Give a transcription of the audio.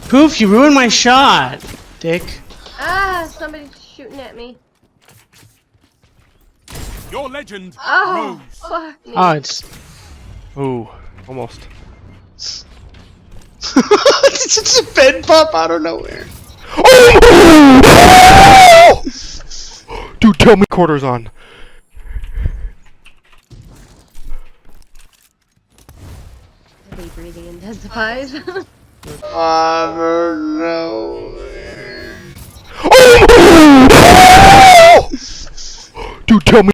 Poof, you ruined my shot, dick. Ah, somebody's shooting at me. Your legend Oh, rose. fuck me. Oh, it's... Ooh, almost. It's just a bed pop out of nowhere. Oh! Dude, tell me quarters on. Are they breathing intensifies? Out of nowhere. Oh! Dude, tell me.